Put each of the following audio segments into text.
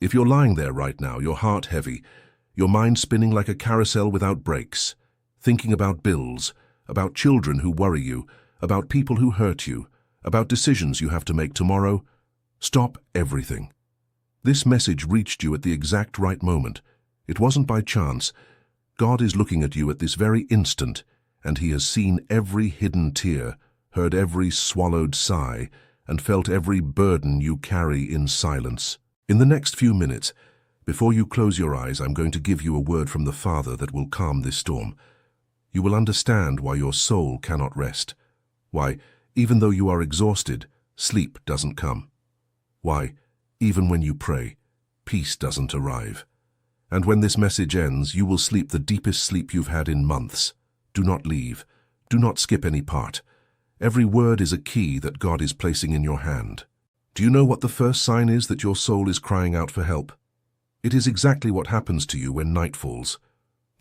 If you're lying there right now, your heart heavy, your mind spinning like a carousel without brakes, thinking about bills, about children who worry you, about people who hurt you, about decisions you have to make tomorrow, stop everything. This message reached you at the exact right moment. It wasn't by chance. God is looking at you at this very instant, and He has seen every hidden tear, heard every swallowed sigh, and felt every burden you carry in silence. In the next few minutes, before you close your eyes, I'm going to give you a word from the Father that will calm this storm. You will understand why your soul cannot rest. Why, even though you are exhausted, sleep doesn't come. Why, even when you pray, peace doesn't arrive. And when this message ends, you will sleep the deepest sleep you've had in months. Do not leave. Do not skip any part. Every word is a key that God is placing in your hand. Do you know what the first sign is that your soul is crying out for help? It is exactly what happens to you when night falls.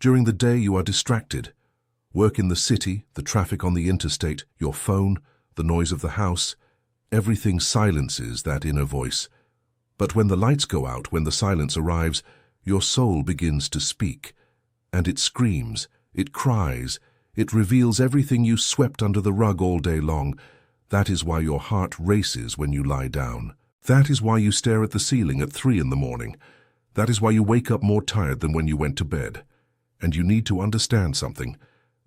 During the day you are distracted. Work in the city, the traffic on the interstate, your phone, the noise of the house, everything silences that inner voice. But when the lights go out, when the silence arrives, your soul begins to speak. And it screams, it cries, it reveals everything you swept under the rug all day long. That is why your heart races when you lie down. That is why you stare at the ceiling at 3 in the morning. That is why you wake up more tired than when you went to bed. And you need to understand something.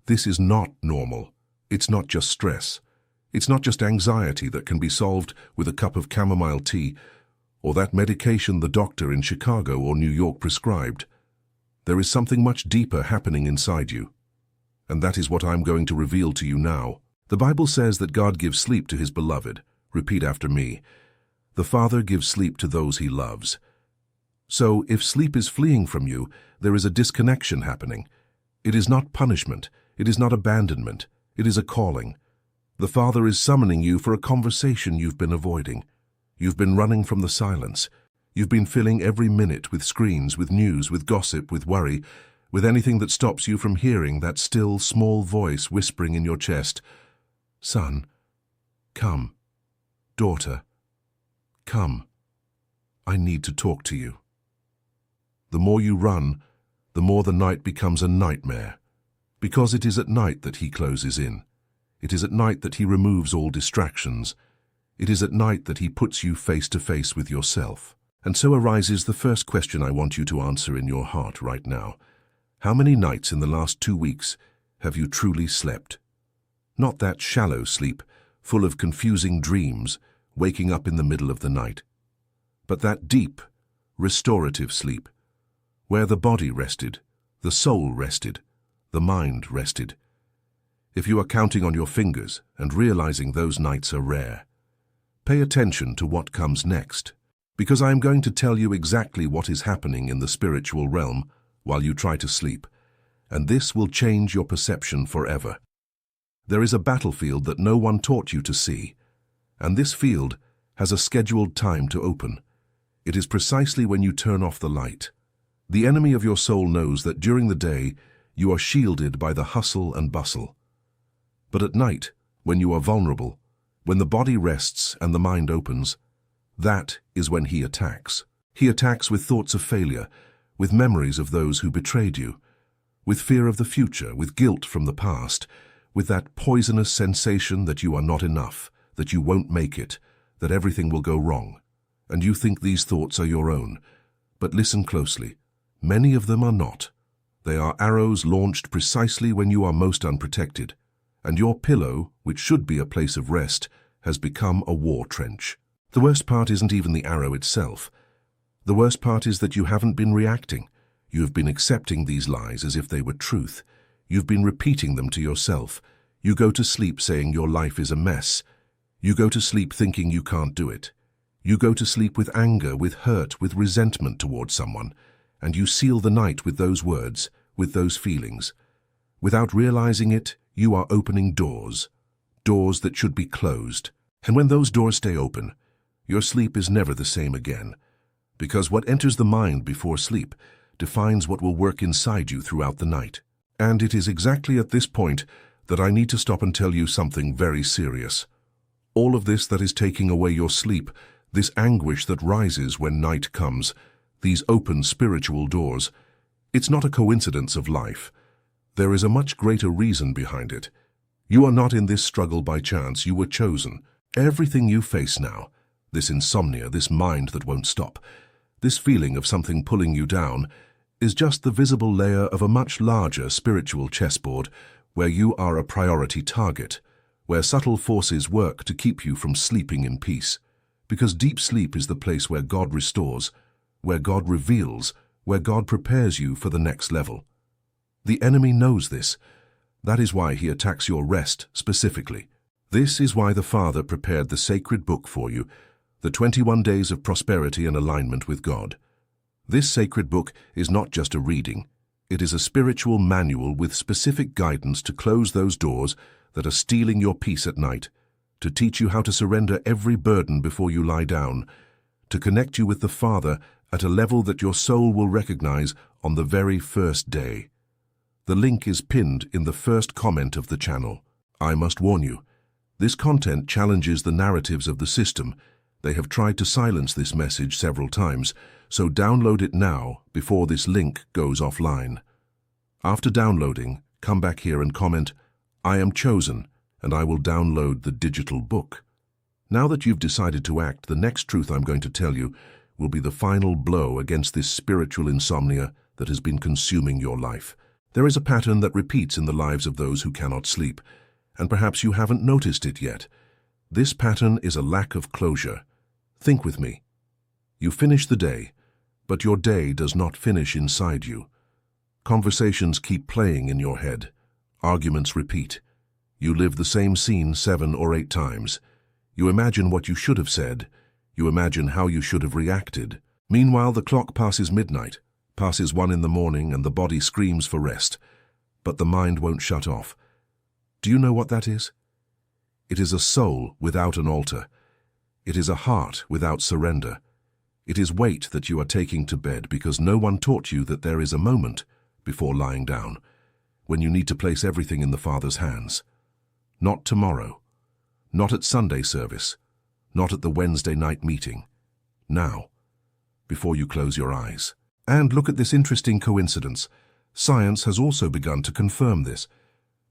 This is not normal. It's not just stress. It's not just anxiety that can be solved with a cup of chamomile tea or that medication the doctor in Chicago or New York prescribed. There is something much deeper happening inside you. And that is what I'm going to reveal to you now. The Bible says that God gives sleep to His beloved. Repeat after me. The Father gives sleep to those He loves. So, if sleep is fleeing from you, there is a disconnection happening. It is not punishment. It is not abandonment. It is a calling. The Father is summoning you for a conversation you've been avoiding. You've been running from the silence. You've been filling every minute with screens, with news, with gossip, with worry, with anything that stops you from hearing that still, small voice whispering in your chest, "Son, come. Daughter, come. I need to talk to you." The more you run, the more the night becomes a nightmare, because it is at night that He closes in. It is at night that He removes all distractions. It is at night that He puts you face to face with yourself. And so arises the first question I want you to answer in your heart right now. How many nights in the last 2 weeks have you truly slept? Not that shallow sleep, full of confusing dreams, waking up in the middle of the night, but that deep, restorative sleep, where the body rested, the soul rested, the mind rested. If you are counting on your fingers and realizing those nights are rare, pay attention to what comes next, because I am going to tell you exactly what is happening in the spiritual realm while you try to sleep, and this will change your perception forever. There is a battlefield that no one taught you to see, and this field has a scheduled time to open. It is precisely when you turn off the light. The enemy of your soul knows that during the day you are shielded by the hustle and bustle. But at night, when you are vulnerable, when the body rests and the mind opens, that is when he attacks. He attacks with thoughts of failure, with memories of those who betrayed you, with fear of the future, with guilt from the past, with that poisonous sensation that you are not enough, that you won't make it, that everything will go wrong. And you think these thoughts are your own. But listen closely. Many of them are not. They are arrows launched precisely when you are most unprotected, and your pillow, which should be a place of rest, has become a war trench. The worst part isn't even the arrow itself. The worst part is that you haven't been reacting. You have been accepting these lies as if they were truth. You've been repeating them to yourself. You go to sleep saying your life is a mess. You go to sleep thinking you can't do it. You go to sleep with anger, with hurt, with resentment towards someone, and you seal the night with those words, with those feelings. Without realizing it, you are opening doors that should be closed. And when those doors stay open, your sleep is never the same again, because what enters the mind before sleep defines what will work inside you throughout the night. And it is exactly at this point that I need to stop and tell you something very serious. All of this that is taking away your sleep, this anguish that rises when night comes, these open spiritual doors. It's not a coincidence of life. There is a much greater reason behind it. You are not in this struggle by chance. You were chosen. Everything you face now, this insomnia, this mind that won't stop, this feeling of something pulling you down, is just the visible layer of a much larger spiritual chessboard where you are a priority target, where subtle forces work to keep you from sleeping in peace. Because deep sleep is the place where God restores, where God reveals, where God prepares you for the next level. The enemy knows this. That is why he attacks your rest specifically. This is why the Father prepared the sacred book for you, the 21 days of prosperity and alignment with God. This sacred book is not just a reading. It is a spiritual manual with specific guidance to close those doors that are stealing your peace at night, to teach you how to surrender every burden before you lie down, to connect you with the Father at a level that your soul will recognize on the very first day. The link is pinned in the first comment of the channel. I must warn you, this content challenges the narratives of the system. They have tried to silence this message several times, so download it now before this link goes offline. After downloading, come back here and comment, "I am chosen, and I will download the digital book." Now that you've decided to act, the next truth I'm going to tell you will be the final blow against this spiritual insomnia that has been consuming your life. There is a pattern that repeats in the lives of those who cannot sleep, and perhaps you haven't noticed it yet. This pattern is a lack of closure. Think with me. You finish the day, but your day does not finish inside you. Conversations keep playing in your head. Arguments repeat. You live the same scene 7 or 8 times. You imagine what you should have said. You imagine how you should have reacted. Meanwhile, the clock passes midnight, passes 1 in the morning, and the body screams for rest. But the mind won't shut off. Do you know what that is? It is a soul without an altar. It is a heart without surrender. It is weight that you are taking to bed because no one taught you that there is a moment before lying down, when you need to place everything in the Father's hands. Not tomorrow, not at Sunday service, not at the Wednesday night meeting. Now, before you close your eyes. And look at this interesting coincidence. Science has also begun to confirm this.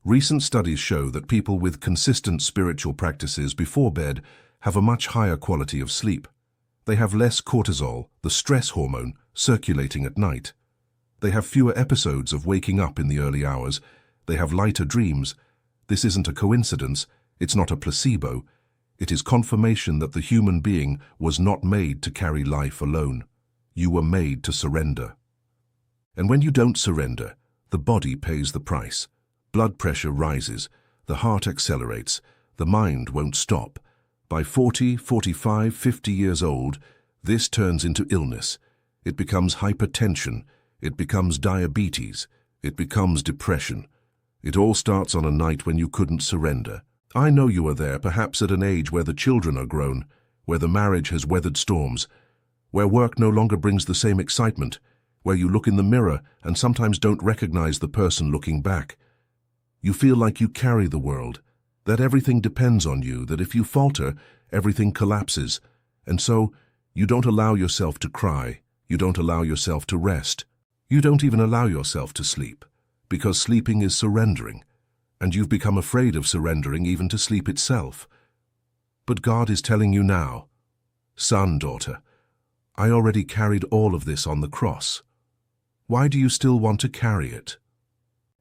Recent studies show that people with consistent spiritual practices before bed have a much higher quality of sleep. They have less cortisol, the stress hormone, circulating at night. They have fewer episodes of waking up in the early hours. They have lighter dreams. This isn't a coincidence. It's not a placebo. It is confirmation that the human being was not made to carry life alone. You were made to surrender. And when you don't surrender, the body pays the price. Blood pressure rises, the heart accelerates, the mind won't stop. By 40, 45, 50 years old, this turns into illness. It becomes hypertension. It becomes diabetes. It becomes depression. It all starts on a night when you couldn't surrender. I know you are there, perhaps at an age where the children are grown, where the marriage has weathered storms, where work no longer brings the same excitement, where you look in the mirror and sometimes don't recognize the person looking back. You feel like you carry the world, that everything depends on you, that if you falter, everything collapses. And so, you don't allow yourself to cry, you don't allow yourself to rest, you don't even allow yourself to sleep, because sleeping is surrendering, and you've become afraid of surrendering even to sleep itself. But God is telling you now, son, daughter, I already carried all of this on the cross. Why do you still want to carry it?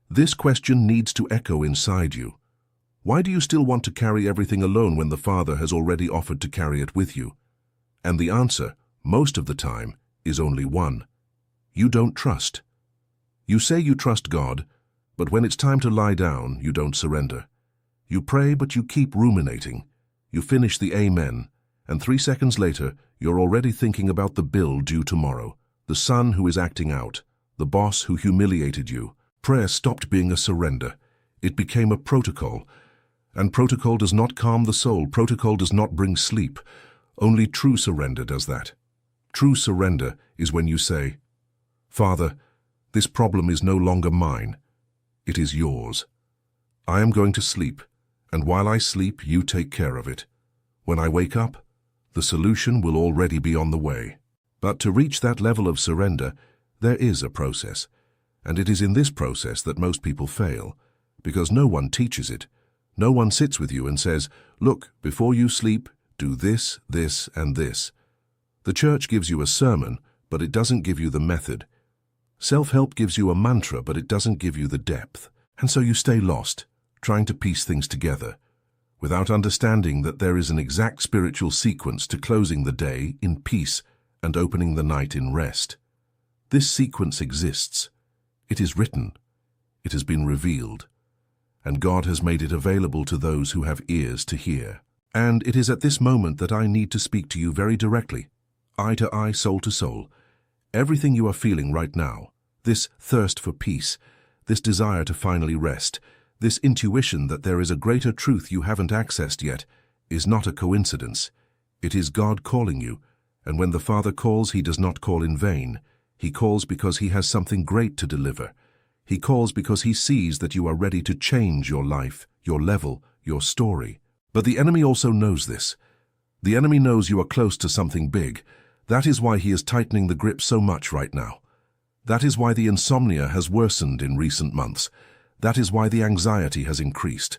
This question needs to echo inside you. Why do you still want to carry everything alone when the Father has already offered to carry it with you? And the answer, most of the time, is only one. You don't trust. You say you trust God, but when it's time to lie down, you don't surrender. You pray, but you keep ruminating. You finish the amen, and 3 seconds later, you're already thinking about the bill due tomorrow, the son who is acting out, the boss who humiliated you. Prayer stopped being a surrender. It became a protocol. And protocol does not calm the soul. Protocol does not bring sleep. Only true surrender does that. True surrender is when you say, Father, this problem is no longer mine. It is yours. I am going to sleep, and while I sleep, you take care of it. When I wake up, the solution will already be on the way. But to reach that level of surrender, there is a process. And it is in this process that most people fail, because no one teaches it. No one sits with you and says, look, before you sleep, do this, this, and this. The church gives you a sermon, but it doesn't give you the method. Self-help gives you a mantra, but it doesn't give you the depth. And so you stay lost, trying to piece things together, without understanding that there is an exact spiritual sequence to closing the day in peace and opening the night in rest. This sequence exists. It is written. It has been revealed. And God has made it available to those who have ears to hear. And it is at this moment that I need to speak to you very directly, eye to eye, soul to soul. Everything you are feeling right now, this thirst for peace, this desire to finally rest, this intuition that there is a greater truth you haven't accessed yet, is not a coincidence. It is God calling you, and when the Father calls, he does not call in vain. He calls because he has something great to deliver. He calls because he sees that you are ready to change your life, your level, your story. But the enemy also knows this. The enemy knows you are close to something big. That is why he is tightening the grip so much right now. That is why the insomnia has worsened in recent months. That is why the anxiety has increased.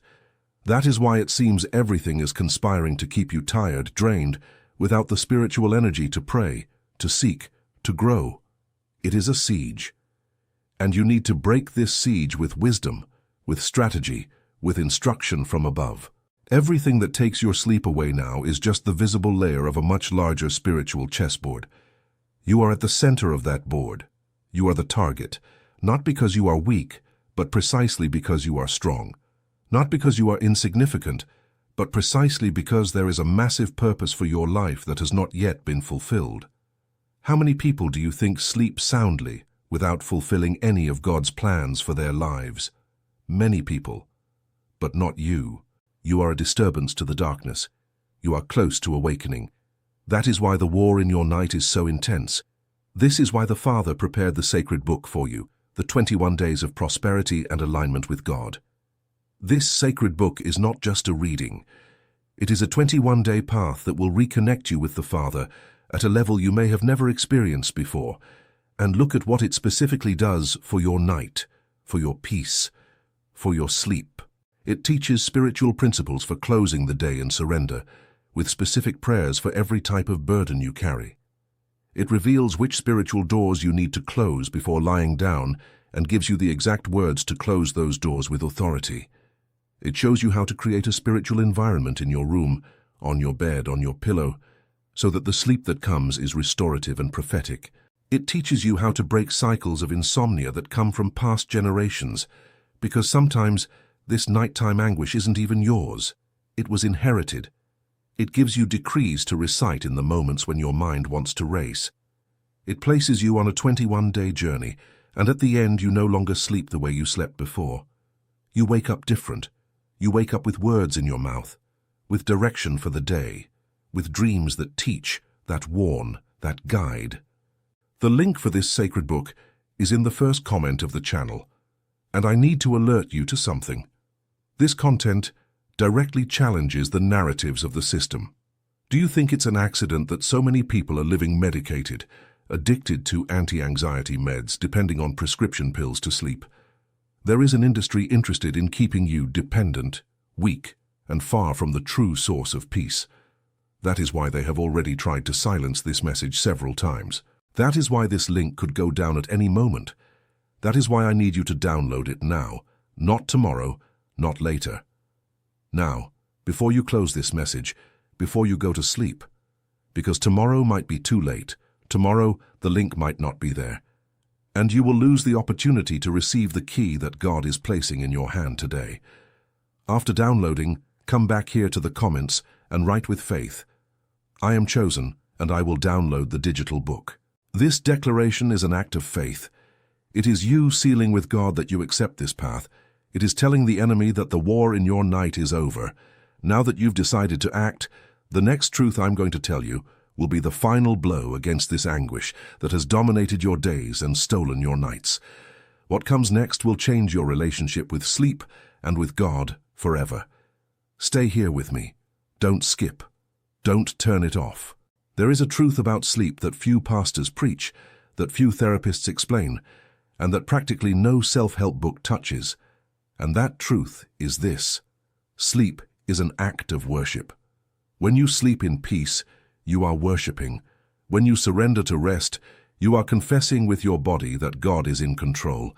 That is why it seems everything is conspiring to keep you tired, drained, without the spiritual energy to pray, to seek, to grow. It is a siege. And you need to break this siege with wisdom, with strategy, with instruction from above. Everything that takes your sleep away now is just the visible layer of a much larger spiritual chessboard. You are at the center of that board. You are the target, not because you are weak, but precisely because you are strong. Not because you are insignificant, but precisely because there is a massive purpose for your life that has not yet been fulfilled. How many people do you think sleep soundly without fulfilling any of God's plans for their lives? Many people, but not you. You are a disturbance to the darkness. You are close to awakening. That is why the war in your night is so intense. This is why the Father prepared the sacred book for you, the 21 days of prosperity and alignment with God. This sacred book is not just a reading. It is a 21-day path that will reconnect you with the Father at a level you may have never experienced before. And look at what it specifically does for your night, for your peace, for your sleep. It teaches spiritual principles for closing the day in surrender, with specific prayers for every type of burden you carry. It reveals which spiritual doors you need to close before lying down and gives you the exact words to close those doors with authority. It shows you how to create a spiritual environment in your room, on your bed, on your pillow, so that the sleep that comes is restorative and prophetic. It teaches you how to break cycles of insomnia that come from past generations, because sometimes this nighttime anguish isn't even yours. It was inherited. It gives you decrees to recite in the moments when your mind wants to race. It places you on a 21-day journey, and at the end you no longer sleep the way you slept before. You wake up different. You wake up with words in your mouth, with direction for the day, with dreams that teach, that warn, that guide. The link for this sacred book is in the first comment of the channel, and I need to alert you to something. This content directly challenges the narratives of the system. Do you think it's an accident that so many people are living medicated, addicted to anti-anxiety meds, depending on prescription pills to sleep? There is an industry interested in keeping you dependent, weak, and far from the true source of peace. That is why they have already tried to silence this message several times. That is why this link could go down at any moment. That is why I need you to download it now, not tomorrow, not later. Now, before you close this message, before you go to sleep, because tomorrow might be too late. Tomorrow, the link might not be there, and you will lose the opportunity to receive the key that God is placing in your hand today. After downloading, come back here to the comments and write with faith, "I am chosen, and I will download the digital book." This declaration is an act of faith. It is you sealing with God that you accept this path. It is telling the enemy that the war in your night is over. Now that you've decided to act, the next truth I'm going to tell you will be the final blow against this anguish that has dominated your days and stolen your nights. What comes next will change your relationship with sleep and with God forever. Stay here with me. Don't skip. Don't turn it off. There is a truth about sleep that few pastors preach, that few therapists explain, and that practically no self-help book touches. And that truth is this: sleep is an act of worship. When you sleep in peace, you are worshiping. When you surrender to rest, you are confessing with your body that God is in control.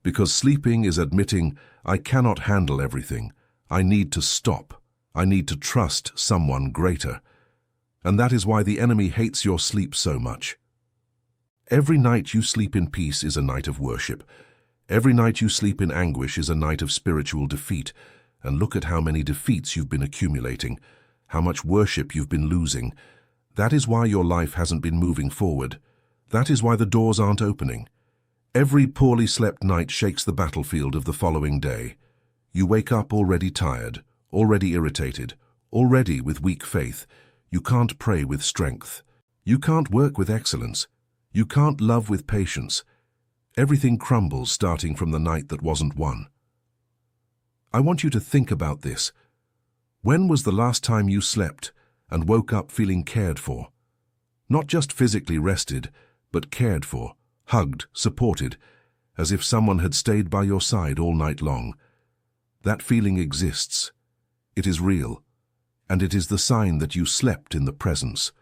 Because sleeping is admitting, I cannot handle everything. I need to stop. I need to trust someone greater. And that is why the enemy hates your sleep so much. Every night you sleep in peace is a night of worship. Every night you sleep in anguish is a night of spiritual defeat. And look at how many defeats you've been accumulating, how much worship you've been losing. That is why your life hasn't been moving forward. That is why the doors aren't opening. Every poorly slept night shakes the battlefield of the following day. You wake up already tired, already irritated, already with weak faith. You can't pray with strength. You can't work with excellence. You can't love with patience. Everything crumbles starting from the night that wasn't won. I want you to think about this. When was the last time you slept and woke up feeling cared for? Not just physically rested, but cared for, hugged, supported, as if someone had stayed by your side all night long. That feeling exists. It is real, and it is the sign that you slept in the presence.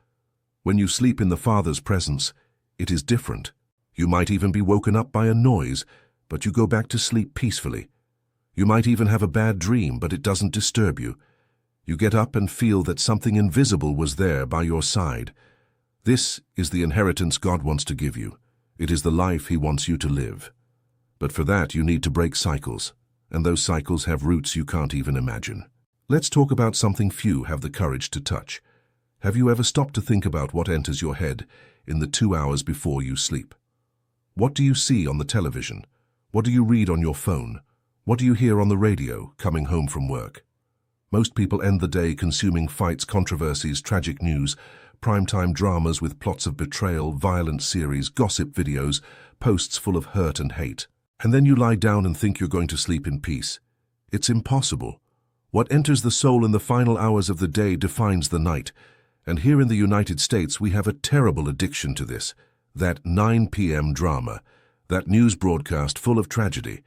When you sleep in the Father's presence, it is different. You might even be woken up by a noise, but you go back to sleep peacefully. You might even have a bad dream, but it doesn't disturb you. You get up and feel that something invisible was there by your side. This is the inheritance God wants to give you. It is the life He wants you to live. But for that, you need to break cycles, and those cycles have roots you can't even imagine. Let's talk about something few have the courage to touch. Have you ever stopped to think about what enters your head in the 2 hours before you sleep? What do you see on the television? What do you read on your phone? What do you hear on the radio coming home from work? Most people end the day consuming fights, controversies, tragic news, primetime dramas with plots of betrayal, violent series, gossip videos, posts full of hurt and hate. And then you lie down and think you're going to sleep in peace. It's impossible. What enters the soul in the final hours of the day defines the night. And here in the United States, we have a terrible addiction to this. That 9 p.m. drama, that news broadcast full of tragedy,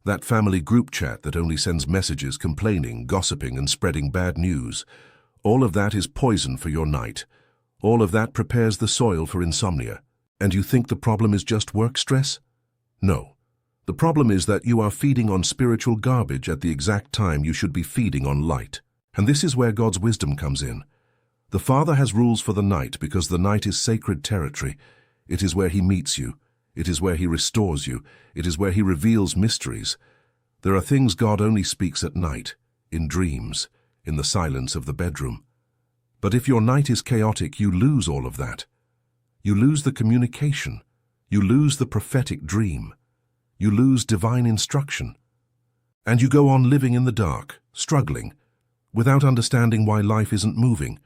that family group chat that only sends messages complaining, gossiping, and spreading bad news. All of that is poison for your night. All of that prepares the soil for insomnia. And you think the problem is just work stress? No. The problem is that you are feeding on spiritual garbage at the exact time you should be feeding on light. And this is where God's wisdom comes in. The Father has rules for the night because the night is sacred territory. It is where He meets you. It is where He restores you. It is where He reveals mysteries. There are things God only speaks at night, in dreams, in the silence of the bedroom. But if your night is chaotic, you lose all of that. You lose the communication. You lose the prophetic dream. You lose divine instruction. And you go on living in the dark, struggling, without understanding why life isn't moving.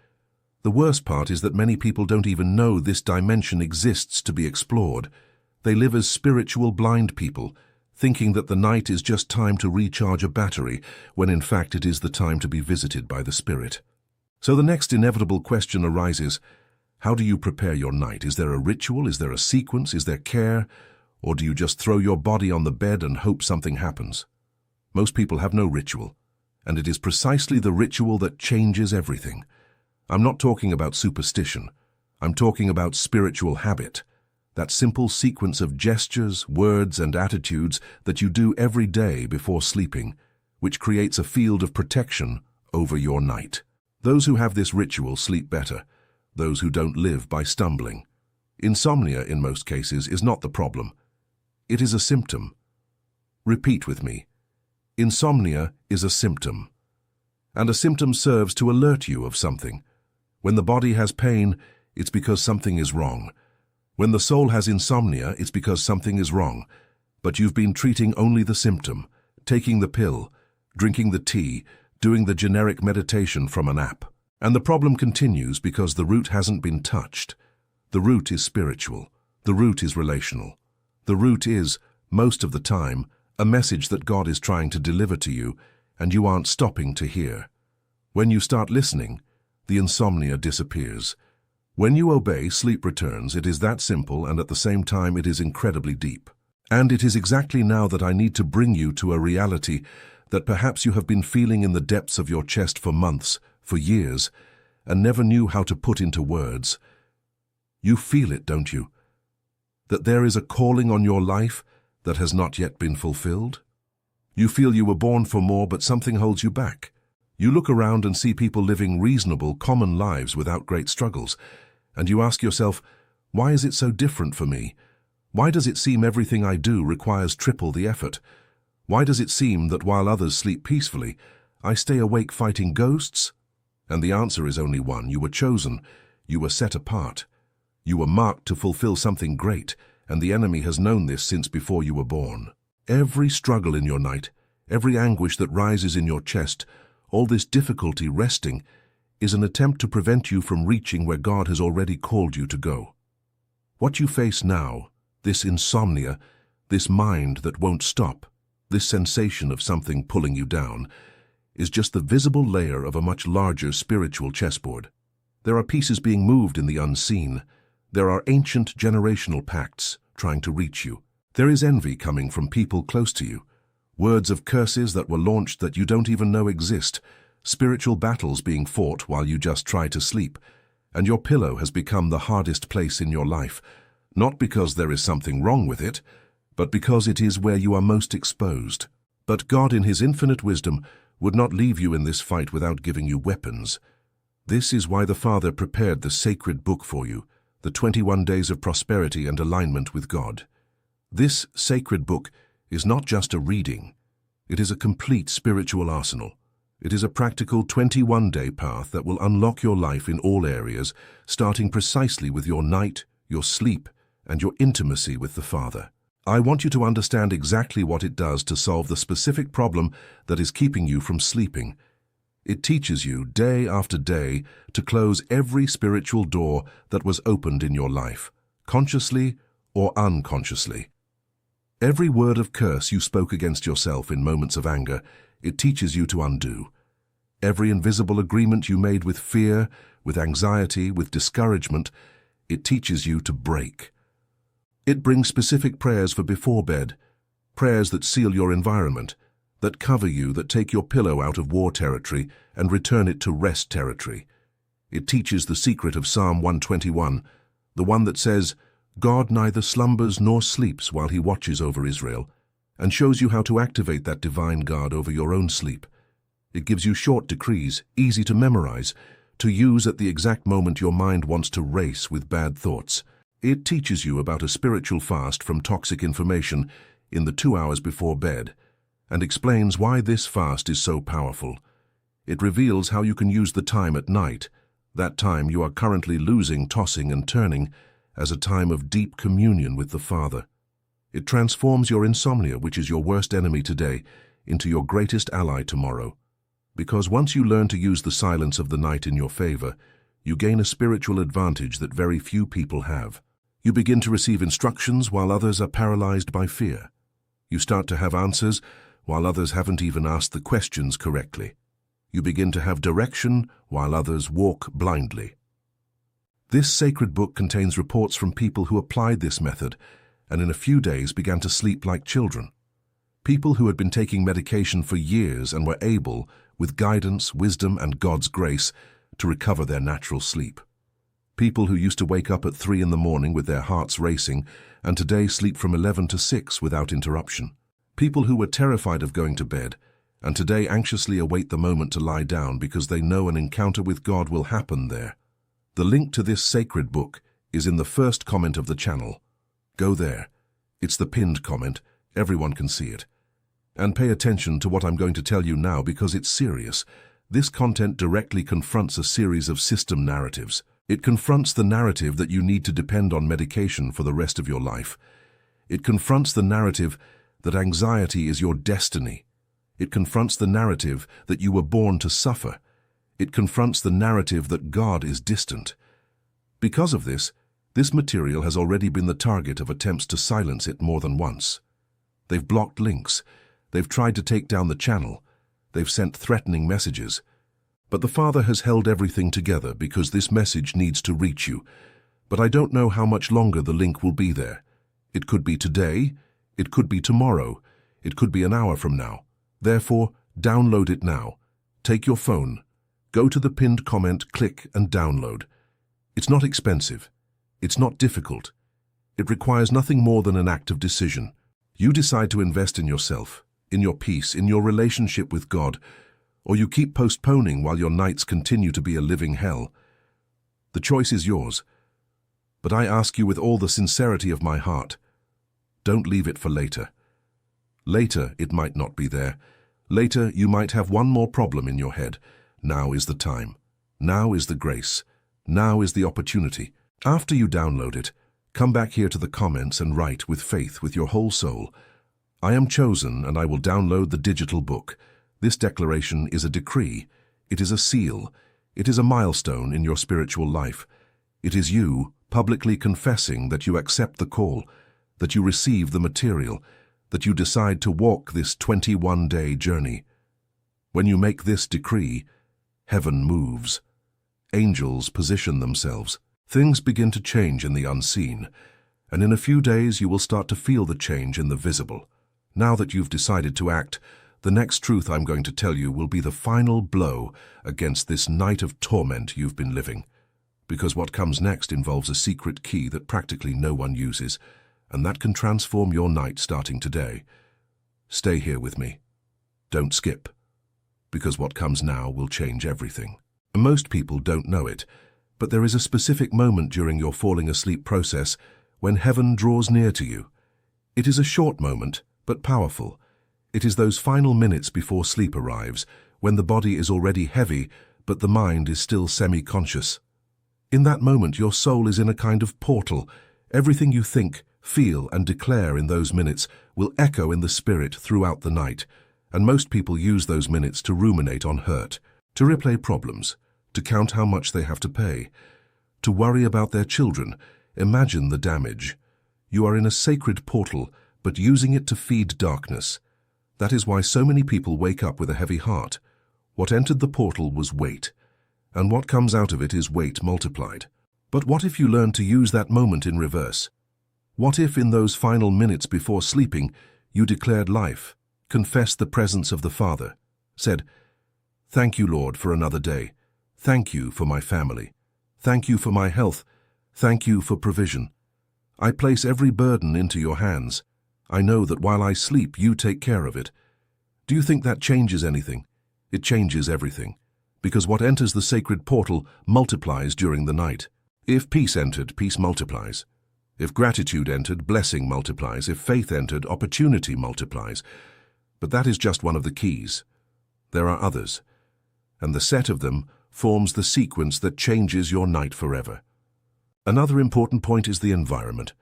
The worst part is that many people don't even know this dimension exists to be explored. They live as spiritual blind people, thinking that the night is just time to recharge a battery, when in fact it is the time to be visited by the Spirit. So the next inevitable question arises, how do you prepare your night? Is there a ritual? Is there a sequence? Is there care? Or do you just throw your body on the bed and hope something happens? Most people have no ritual, and it is precisely the ritual that changes everything. I'm not talking about superstition. I'm talking about spiritual habit. That simple sequence of gestures, words, and attitudes that you do every day before sleeping, which creates a field of protection over your night. Those who have this ritual sleep better. Those who don't live by stumbling. Insomnia, in most cases, is not the problem. It is a symptom. Repeat with me. Insomnia is a symptom. And a symptom serves to alert you of something. When the body has pain, it's because something is wrong. When the soul has insomnia, it's because something is wrong. But you've been treating only the symptom, taking the pill, drinking the tea, doing the generic meditation from an app. And the problem continues because the root hasn't been touched. The root is spiritual. The root is relational. The root is, most of the time, a message that God is trying to deliver to you, and you aren't stopping to hear. When you start listening, the insomnia disappears. When you obey, sleep returns. It is that simple, and at the same time it is incredibly deep. And it is exactly now that I need to bring you to a reality that perhaps you have been feeling in the depths of your chest for months, for years, and never knew how to put into words. You feel it, don't you? That there is a calling on your life that has not yet been fulfilled? You feel you were born for more, but something holds you back. You look around and see people living reasonable, common lives without great struggles, and you ask yourself, why is it so different for me? Why does it seem everything I do requires triple the effort? Why does it seem that while others sleep peacefully, I stay awake fighting ghosts? And the answer is only one. You were chosen. You were set apart. You were marked to fulfill something great, and the enemy has known this since before you were born. Every struggle in your night, every anguish that rises in your chest, all this difficulty resting, is an attempt to prevent you from reaching where God has already called you to go. What you face now, this insomnia, this mind that won't stop, this sensation of something pulling you down, is just the visible layer of a much larger spiritual chessboard. There are pieces being moved in the unseen. There are ancient generational pacts trying to reach you. There is envy coming from people close to you, words of curses that were launched that you don't even know exist, spiritual battles being fought while you just try to sleep, and your pillow has become the hardest place in your life, not because there is something wrong with it, but because it is where you are most exposed. But God, in His infinite wisdom, would not leave you in this fight without giving you weapons. This is why the Father prepared the sacred book for you, the 21 days of prosperity and alignment with God. This sacred book is not just a reading. It is a complete spiritual arsenal. It is a practical 21-day path that will unlock your life in all areas, starting precisely with your night, your sleep, and your intimacy with the Father. I want you to understand exactly what it does to solve the specific problem that is keeping you from sleeping. It teaches you, day after day, to close every spiritual door that was opened in your life, consciously or unconsciously. Every word of curse you spoke against yourself in moments of anger, it teaches you to undo. Every invisible agreement you made with fear, with anxiety, with discouragement, it teaches you to break. It brings specific prayers for before bed, prayers that seal your environment, that cover you, that take your pillow out of war territory and return it to rest territory. It teaches the secret of Psalm 121, the one that says, God neither slumbers nor sleeps while He watches over Israel, and shows you how to activate that divine guard over your own sleep. It gives you short decrees, easy to memorize, to use at the exact moment your mind wants to race with bad thoughts. It teaches you about a spiritual fast from toxic information in the 2 hours before bed, and explains why this fast is so powerful. It reveals how you can use the time at night, that time you are currently losing, tossing and turning, as a time of deep communion with the Father. It transforms your insomnia, which is your worst enemy today, into your greatest ally tomorrow. Because once you learn to use the silence of the night in your favor, you gain a spiritual advantage that very few people have. You begin to receive instructions while others are paralyzed by fear. You start to have answers while others haven't even asked the questions correctly. You begin to have direction while others walk blindly. This sacred book contains reports from people who applied this method and in a few days began to sleep like children. People who had been taking medication for years and were able, with guidance, wisdom, and God's grace, to recover their natural sleep. People who used to wake up at 3 in the morning with their hearts racing and today sleep from 11 to 6 without interruption. People who were terrified of going to bed and today anxiously await the moment to lie down because they know an encounter with God will happen there. The link to this sacred book is in the first comment of the channel. Go there. It's the pinned comment. Everyone can see it. And pay attention to what I'm going to tell you now because it's serious. This content directly confronts a series of system narratives. It confronts the narrative that you need to depend on medication for the rest of your life. It confronts the narrative that anxiety is your destiny. It confronts the narrative that you were born to suffer. It confronts the narrative that God is distant. Because of this, this material has already been the target of attempts to silence it more than once. They've blocked links. They've tried to take down the channel. They've sent threatening messages. But the Father has held everything together because this message needs to reach you. But I don't know how much longer the link will be there. It could be today, it could be tomorrow, it could be an hour from now. Therefore, download it now. Take your phone, go to the pinned comment, click and download. It's not expensive. It's not difficult. It requires nothing more than an act of decision. You decide to invest in yourself, in your peace, in your relationship with God, or you keep postponing while your nights continue to be a living hell. The choice is yours. But I ask you with all the sincerity of my heart, don't leave it for later. Later, it might not be there. Later, you might have one more problem in your head. Now is the time. Now is the grace. Now is the opportunity. After you download it, come back here to the comments and write with faith, with your whole soul, I am chosen and I will download the digital book. This declaration is a decree. It is a seal. It is a milestone in your spiritual life. It is you publicly confessing that you accept the call, that you receive the material, that you decide to walk this 21-day journey. When you make this decree, heaven moves. Angels position themselves. Things begin to change in the unseen, and in a few days you will start to feel the change in the visible. Now that you've decided to act, the next truth I'm going to tell you will be the final blow against this night of torment you've been living. Because what comes next involves a secret key that practically no one uses, and that can transform your night starting today. Stay here with me. Don't skip, because what comes now will change everything. Most people don't know it, but there is a specific moment during your falling asleep process when heaven draws near to you. It is a short moment, but powerful. It is those final minutes before sleep arrives, when the body is already heavy, but the mind is still semi-conscious. In that moment, your soul is in a kind of portal. Everything you think, feel, and declare in those minutes will echo in the spirit throughout the night, and most people use those minutes to ruminate on hurt, to replay problems, to count how much they have to pay, to worry about their children. Imagine the damage. You are in a sacred portal, but using it to feed darkness. That is why so many people wake up with a heavy heart. What entered the portal was weight, and what comes out of it is weight multiplied. But what if you learn to use that moment in reverse? What if in those final minutes before sleeping, you declared life, confessed the presence of the Father, said, "Thank you, Lord, for another day. Thank you for my family. Thank you for my health. Thank you for provision. I place every burden into your hands. I know that while I sleep, you take care of it." Do you think that changes anything? It changes everything, because what enters the sacred portal multiplies during the night. If peace entered, peace multiplies. If gratitude entered, blessing multiplies. If faith entered, opportunity multiplies. But that is just one of the keys. There are others, and the set of them forms the sequence that changes your night forever. Another important point is the environment.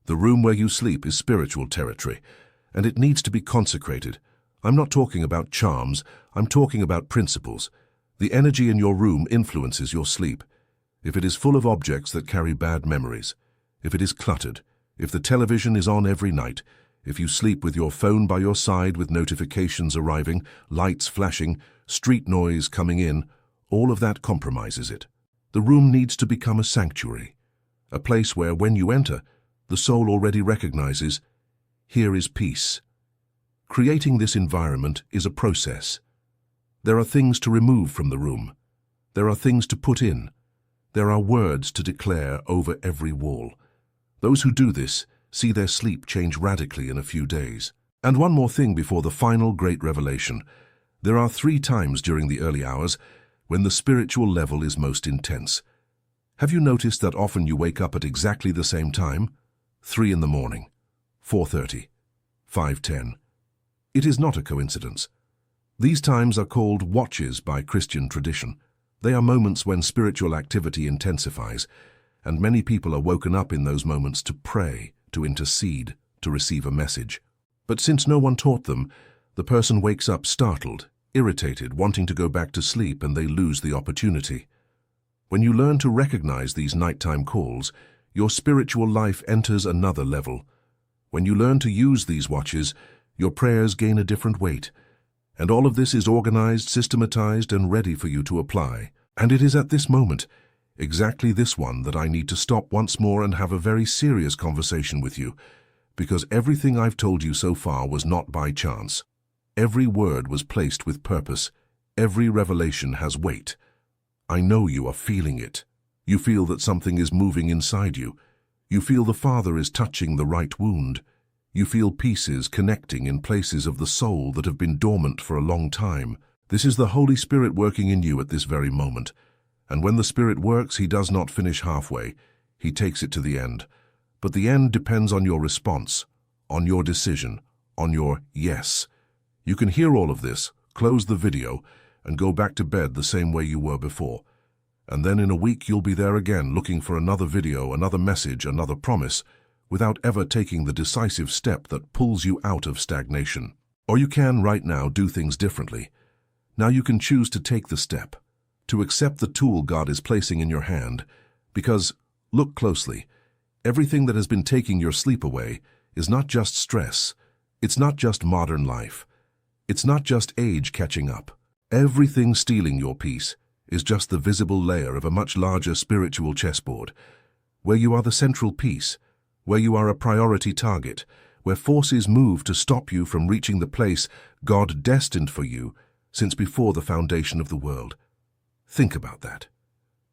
The room where you sleep is spiritual territory, and it needs to be consecrated. I'm not talking about charms, I'm talking about principles. The energy in your room influences your sleep. If it is full of objects that carry bad memories, if it is cluttered, if the television is on every night, if you sleep with your phone by your side with notifications arriving, lights flashing, street noise coming in, all of that compromises it. The room needs to become a sanctuary, a place where, when you enter, the soul already recognizes, here is peace. Creating this environment is a process. There are things to remove from the room. There are things to put in. There are words to declare over every wall. Those who do this see their sleep change radically in a few days. And one more thing before the final great revelation. There are 3 times during the early hours when the spiritual level is most intense. Have you noticed that often you wake up at exactly the same time? 3 in the morning, 4:30, 5:10. It is not a coincidence. These times are called watches by Christian tradition. They are moments when spiritual activity intensifies, and many people are woken up in those moments to pray, to intercede, to receive a message. But since no one taught them, the person wakes up startled, irritated, wanting to go back to sleep, and they lose the opportunity. When you learn to recognize these nighttime calls, your spiritual life enters another level. When you learn to use these watches, your prayers gain a different weight. And all of this is organized, systematized, and ready for you to apply. And it is at this moment, exactly this one, that I need to stop once more and have a very serious conversation with you, because everything I've told you so far was not by chance. Every word was placed with purpose. Every revelation has weight. I know you are feeling it. You feel that something is moving inside you. You feel the Father is touching the right wound. You feel pieces connecting in places of the soul that have been dormant for a long time. This is the Holy Spirit working in you at this very moment. And when the Spirit works, He does not finish halfway. He takes it to the end. But the end depends on your response, on your decision, on your yes. You can hear all of this, close the video, and go back to bed the same way you were before. And then in a week you'll be there again looking for another video, another message, another promise, without ever taking the decisive step that pulls you out of stagnation. Or you can right now do things differently. Now you can choose to take the step, to accept the tool God is placing in your hand, because, look closely, everything that has been taking your sleep away is not just stress, it's not just modern life, it's not just age catching up. Everything stealing your peace is just the visible layer of a much larger spiritual chessboard, where you are the central piece, where you are a priority target, where forces move to stop you from reaching the place God destined for you since before the foundation of the world. Think about that.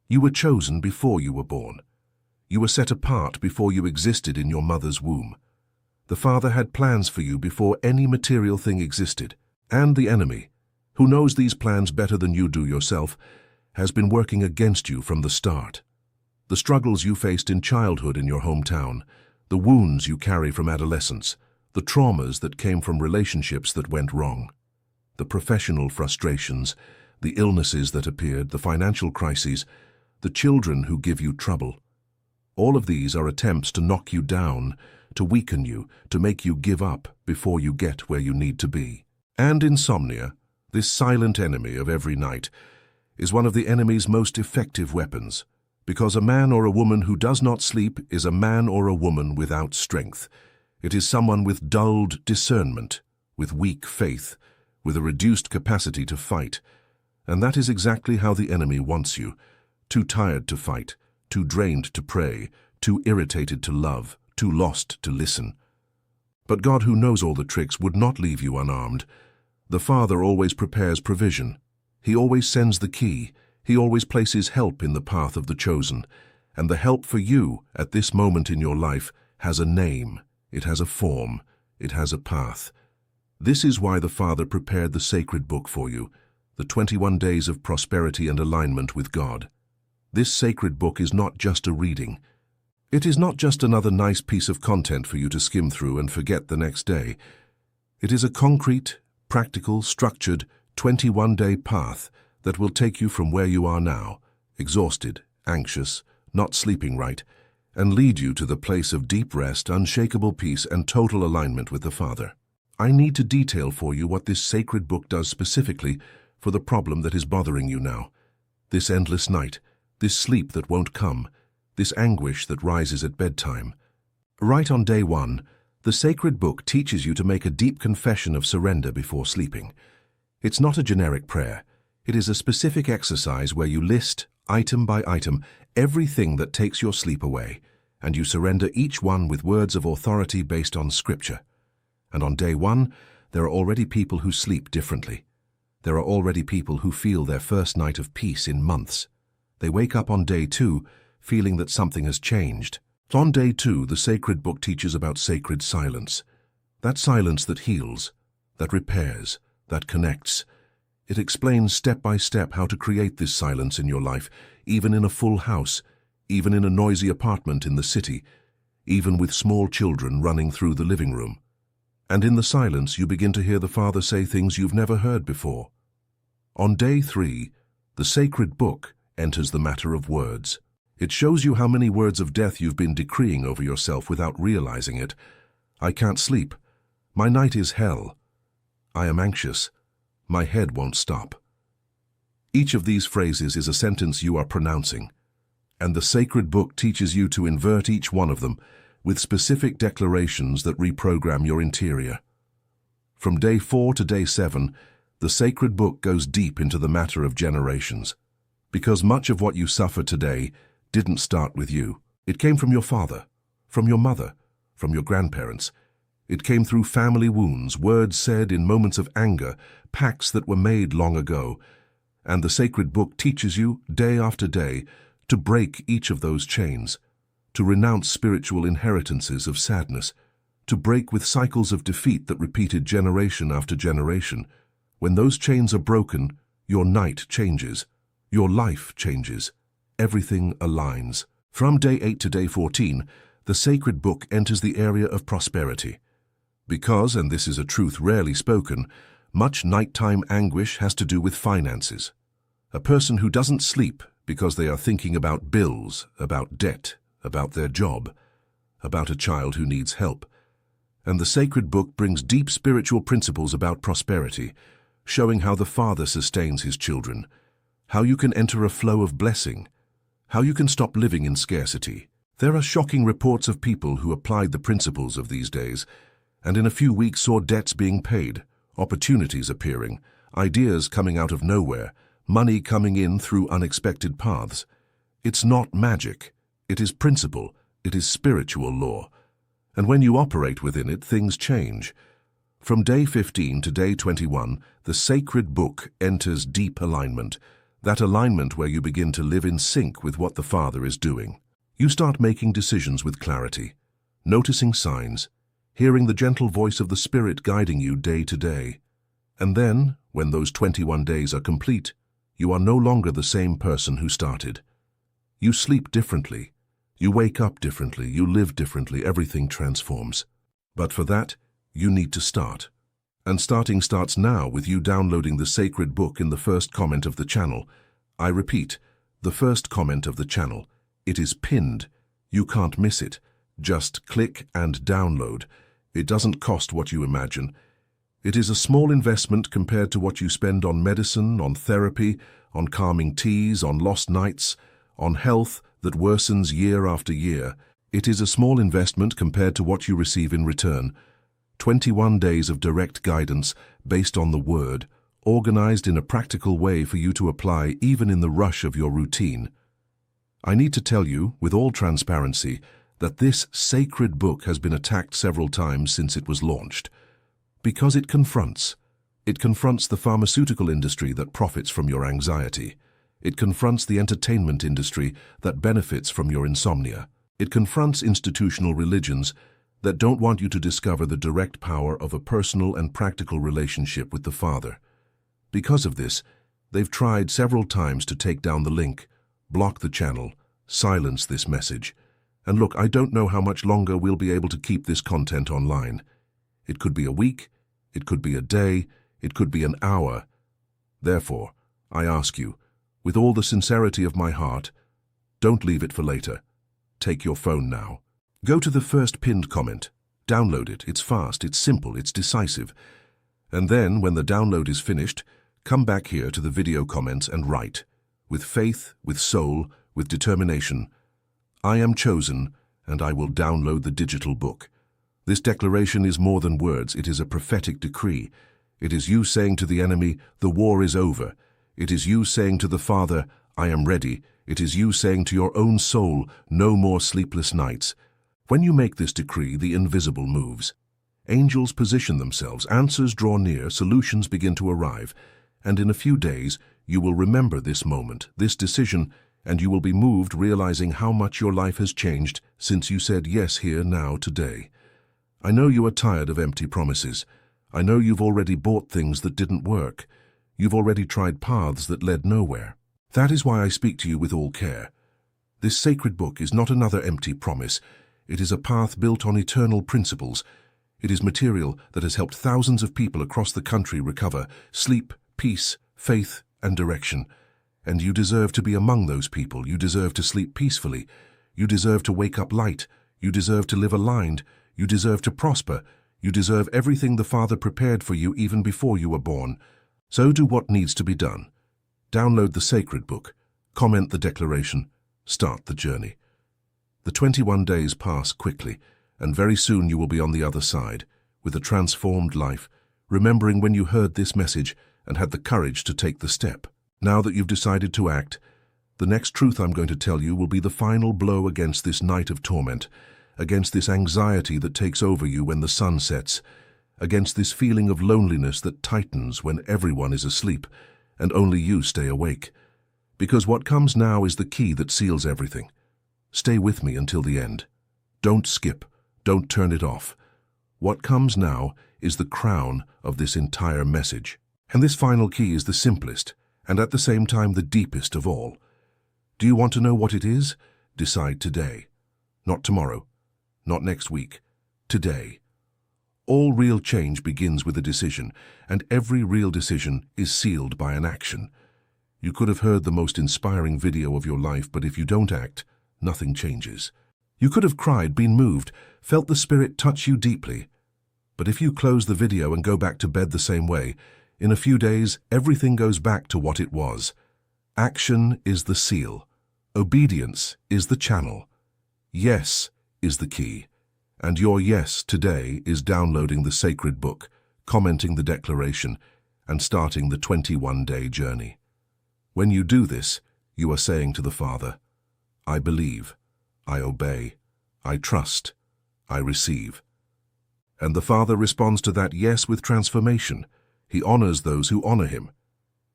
You were chosen before you were born. You were set apart before you existed in your mother's womb. The Father had plans for you before any material thing existed. And the enemy, who knows these plans better than you do yourself, has been working against you from the start. The struggles you faced in childhood in your hometown, the wounds you carry from adolescence, the traumas that came from relationships that went wrong, the professional frustrations, the illnesses that appeared, the financial crises, the children who give you trouble. All of these are attempts to knock you down, to weaken you, to make you give up before you get where you need to be. And insomnia, this silent enemy of every night, is one of the enemy's most effective weapons, because a man or a woman who does not sleep is a man or a woman without strength. It is someone with dulled discernment, with weak faith, with a reduced capacity to fight. And that is exactly how the enemy wants you, too tired to fight, too drained to pray, too irritated to love, too lost to listen. But God, who knows all the tricks, would not leave you unarmed. The Father always prepares provision. He always sends the key. He always places help in the path of the chosen. And the help for you at this moment in your life has a name, it has a form, it has a path. This is why the Father prepared the sacred book for you, the 21 days of prosperity and alignment with God. This sacred book is not just a reading. It is not just another nice piece of content for you to skim through and forget the next day. It is a concrete, practical, structured, 21-day path that will take you from where you are now, exhausted, anxious, not sleeping right, and lead you to the place of deep rest, unshakable peace, and total alignment with the Father. I need to detail for you what this sacred book does specifically for the problem that is bothering you now. This endless night, this sleep that won't come, this anguish that rises at bedtime. Right on day 1, the sacred book teaches you to make a deep confession of surrender before sleeping. It's not a generic prayer. It is a specific exercise where you list, item by item, everything that takes your sleep away, and you surrender each one with words of authority based on Scripture. And on day 1, there are already people who sleep differently. There are already people who feel their first night of peace in months. They wake up on day 2 feeling that something has changed. On day 2, the sacred book teaches about sacred silence. That silence that heals, that repairs, that connects. It explains step by step how to create this silence in your life, even in a full house, even in a noisy apartment in the city, even with small children running through the living room. And in the silence, you begin to hear the Father say things you've never heard before. On day 3, the sacred book enters the matter of words. It shows you how many words of death you've been decreeing over yourself without realizing it. I can't sleep. My night is hell. I am anxious. My head won't stop. Each of these phrases is a sentence you are pronouncing, and the sacred book teaches you to invert each one of them with specific declarations that reprogram your interior. From day 4 to day 7, The sacred book goes deep into the matter of generations, because much of what you suffer today didn't start with you. It came from your father, from your mother, from your grandparents. It came through family wounds, words said in moments of anger, pacts that were made long ago. And the sacred book teaches you, day after day, to break each of those chains, to renounce spiritual inheritances of sadness, to break with cycles of defeat that repeated generation after generation. When those chains are broken, your night changes, your life changes, everything aligns. From day 8 to day 14, the sacred book enters the area of prosperity. Because, and this is a truth rarely spoken, much nighttime anguish has to do with finances. A person who doesn't sleep because they are thinking about bills, about debt, about their job, about a child who needs help. And the sacred book brings deep spiritual principles about prosperity, showing how the Father sustains his children, how you can enter a flow of blessing, how you can stop living in scarcity. There are shocking reports of people who applied the principles of these days, and in a few weeks saw debts being paid, opportunities appearing, ideas coming out of nowhere, money coming in through unexpected paths. It's not magic. It is principle. It is spiritual law. And when you operate within it, things change. From day 15 to day 21, the sacred book enters deep alignment, that alignment where you begin to live in sync with what the Father is doing. You start making decisions with clarity, noticing signs, hearing the gentle voice of the Spirit guiding you day to day. And then, when those 21 days are complete, you are no longer the same person who started. You sleep differently. You wake up differently. You live differently. Everything transforms. But for that, you need to start. And starting starts now with you downloading the sacred book in the first comment of the channel. I repeat, the first comment of the channel. It is pinned. You can't miss it. Just click and download. It doesn't cost what you imagine. It is a small investment compared to what you spend on medicine, on therapy, on calming teas, on lost nights, on health that worsens year after year. It is a small investment compared to what you receive in return. 21 days of direct guidance based on the Word, organized in a practical way for you to apply even in the rush of your routine. I need to tell you, with all transparency, that this sacred book has been attacked several times since it was launched. Because it confronts. It confronts the pharmaceutical industry that profits from your anxiety. It confronts the entertainment industry that benefits from your insomnia. It confronts institutional religions that don't want you to discover the direct power of a personal and practical relationship with the Father. Because of this, they've tried several times to take down the link, block the channel, silence this message. And look, I don't know how much longer we'll be able to keep this content online. It could be a week, it could be a day, it could be an hour. Therefore, I ask you, with all the sincerity of my heart, don't leave it for later. Take your phone now. Go to the first pinned comment. Download it. It's fast, it's simple, it's decisive. And then, when the download is finished, come back here to the video comments and write, with faith, with soul, with determination, I am chosen, and I will download the digital book. This declaration is more than words. It is a prophetic decree. It is you saying to the enemy, the war is over. It is you saying to the Father, I am ready. It is you saying to your own soul, no more sleepless nights. When you make this decree, the invisible moves. Angels position themselves, answers draw near, solutions begin to arrive. And in a few days, you will remember this moment, this decision, and you will be moved realizing how much your life has changed since you said yes here now today. I know you are tired of empty promises. I know you've already bought things that didn't work. You've already tried paths that led nowhere. That is why I speak to you with all care. This sacred book is not another empty promise. It is a path built on eternal principles. It is material that has helped thousands of people across the country recover sleep, peace, faith, and direction. And you deserve to be among those people. You deserve to sleep peacefully. You deserve to wake up light. You deserve to live aligned. You deserve to prosper. You deserve everything the Father prepared for you even before you were born. So do what needs to be done. Download the sacred book. Comment the declaration. Start the journey. The 21 days pass quickly, and very soon you will be on the other side, with a transformed life, remembering when you heard this message and had the courage to take the step. Now that you've decided to act, the next truth I'm going to tell you will be the final blow against this night of torment, against this anxiety that takes over you when the sun sets, against this feeling of loneliness that tightens when everyone is asleep and only you stay awake. Because what comes now is the key that seals everything. Stay with me until the end. Don't skip. Don't turn it off. What comes now is the crown of this entire message. And this final key is the simplest, and at the same time the deepest of all. Do you want to know what it is? Decide today. Not tomorrow. Not next week. Today. All real change begins with a decision, and every real decision is sealed by an action. You could have heard the most inspiring video of your life, but if you don't act, nothing changes. You could have cried, been moved, felt the Spirit touch you deeply. But if you close the video and go back to bed the same way, in a few days, everything goes back to what it was. Action is the seal. Obedience is the channel. Yes is the key. And your yes today is downloading the sacred book, commenting the declaration, and starting the 21-day journey. When you do this, you are saying to the Father, I believe, I obey, I trust, I receive. And the Father responds to that yes with transformation. He honors those who honor him.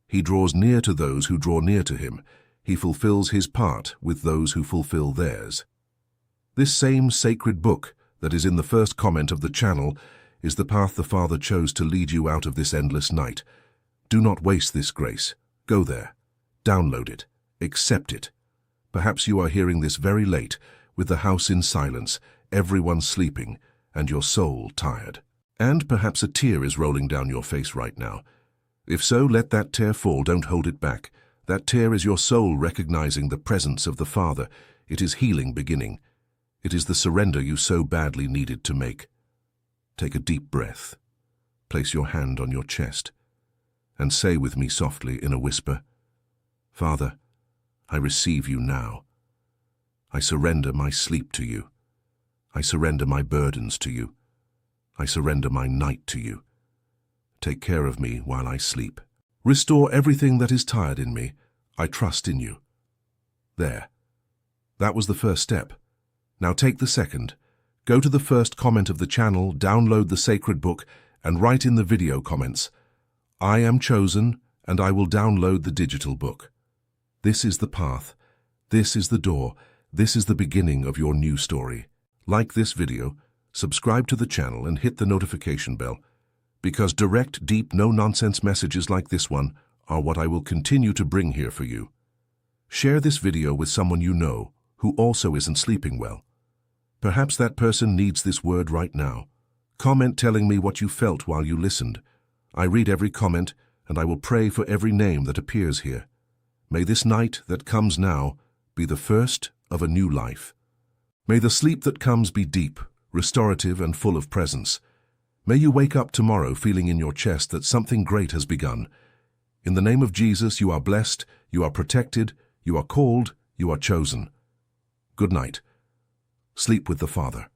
He draws near to those who draw near to him. He fulfills his part with those who fulfill theirs. This same sacred book that is in the first comment of the channel is the path the Father chose to lead you out of this endless night. Do not waste this grace. Go there. Download it. Accept it. Perhaps you are hearing this very late, with the house in silence, everyone sleeping, and your soul tired. And perhaps a tear is rolling down your face right now. If so, let that tear fall. Don't hold it back. That tear is your soul recognizing the presence of the Father. It is healing beginning. It is the surrender you so badly needed to make. Take a deep breath. Place your hand on your chest, and say with me softly in a whisper, Father, I receive you now. I surrender my sleep to you. I surrender my burdens to you. I surrender my night to you. Take care of me while I sleep. Restore everything that is tired in me. I trust in you. There. That was the first step. Now take the second. Go to the first comment of the channel, download the sacred book, and write in the video comments, I am chosen, and I will download the digital book. This is the path. This is the door. This is the beginning of your new story. Like this video, subscribe to the channel and hit the notification bell, because direct, deep, no-nonsense messages like this one are what I will continue to bring here for you. Share this video with someone you know who also isn't sleeping well. Perhaps that person needs this word right now. Comment telling me what you felt while you listened. I read every comment, and I will pray for every name that appears here. May this night that comes now be the first of a new life. May the sleep that comes be deep, restorative, and full of presence. May you wake up tomorrow feeling in your chest that something great has begun. In the name of Jesus, you are blessed, you are protected, you are called, you are chosen. Good night. Sleep with the Father.